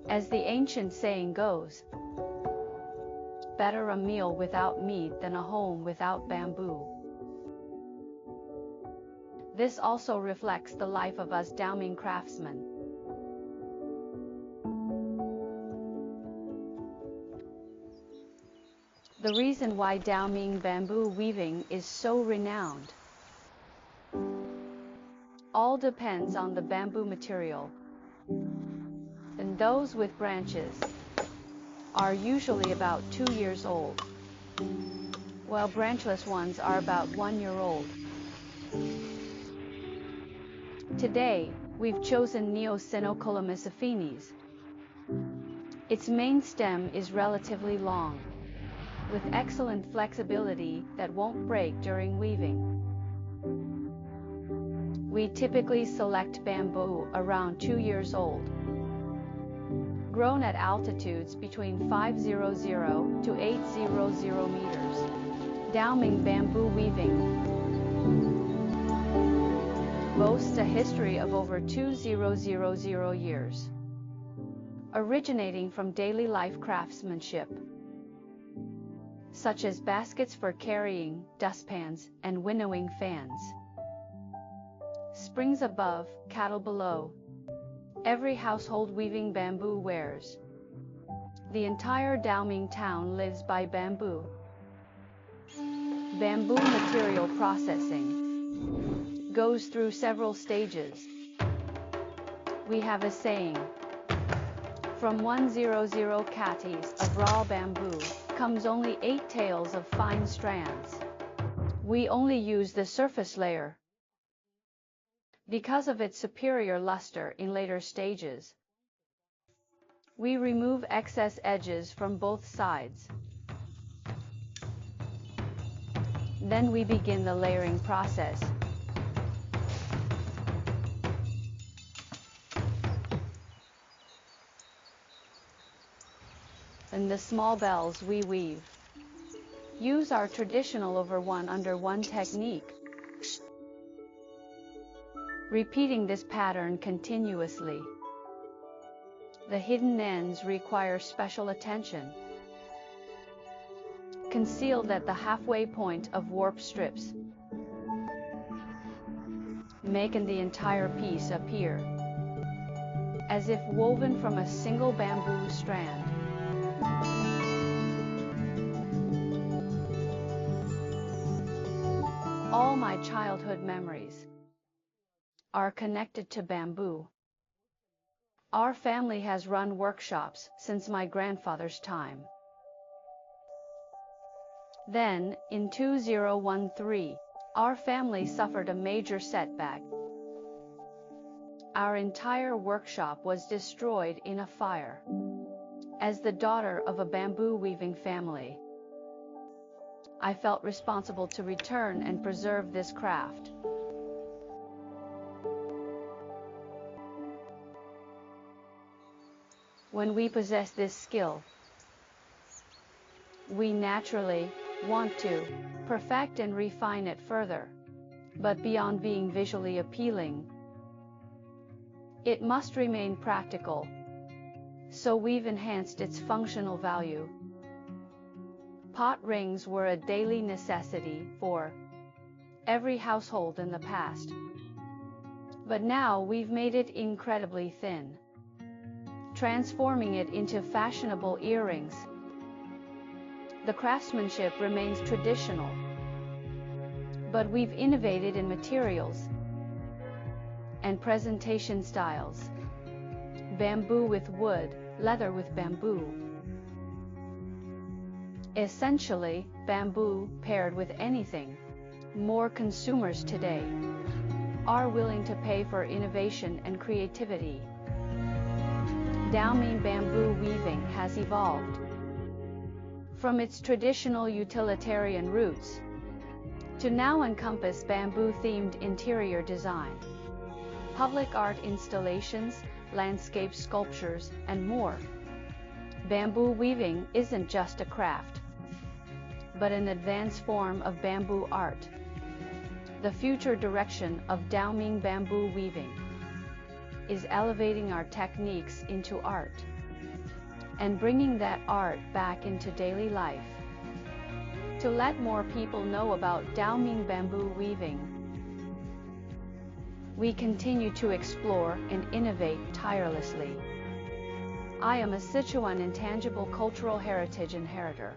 As the ancient saying goes, better a meal without meat than a home without bamboo. This also reflects the life of us Daoming craftsmen. The reason why Daoming Bamboo Weaving is so renowned all depends on the bamboo material, and those with branches are usually about 2 years old, while branchless ones are about 1 year old. Today, we've chosen Neosinocolymus affinis. Its main stem is relatively long, with excellent flexibility that won't break during weaving. We typically select bamboo around 2 years old, grown at altitudes between 500 to 800 meters. Daoming Bamboo Weaving boasts a history of over 2000 years, originating from daily life craftsmanship, such as baskets for carrying, dustpans, and winnowing fans. Springs above, cattle below. Every household weaving bamboo wares. The entire Daoming town lives by bamboo. Bamboo material processing goes through several stages. We have a saying, from 100 catties of raw bamboo comes only 8 tails of fine strands. We only use the surface layer because of its superior luster in later stages. We remove excess edges from both sides. Then we begin the layering process. And the small bells we weave use our traditional over one under one technique, repeating this pattern continuously. The hidden ends require special attention, concealed at the halfway point of warp strips, making the entire piece appear as if woven from a single bamboo strand. All my childhood memories are connected to bamboo. Our family has run workshops since my grandfather's time. Then, in 2013, our family suffered a major setback. Our entire workshop was destroyed in a fire. As the daughter of a bamboo weaving family, I felt responsible to return and preserve this craft. When we possess this skill, we naturally want to perfect and refine it further. But beyond being visually appealing, it must remain practical. So we've enhanced its functional value. Pot rings were a daily necessity for every household in the past. But now we've made it incredibly thin, transforming it into fashionable earrings. The craftsmanship remains traditional, but we've innovated in materials and presentation styles. Bamboo with wood, leather with bamboo. Essentially, bamboo paired with anything. More consumers today are willing to pay for innovation and creativity. Daoming Bamboo Weaving has evolved from its traditional utilitarian roots to now encompass bamboo-themed interior design, public art installations, landscape sculptures, and more. Bamboo weaving isn't just a craft, but an advanced form of bamboo art. The future direction of Daoming Bamboo Weaving is elevating our techniques into art. and bringing that art back into daily life. To let more people know about Daoming Bamboo Weaving, we continue to explore and innovate tirelessly. I am a Szechuan intangible cultural heritage inheritor.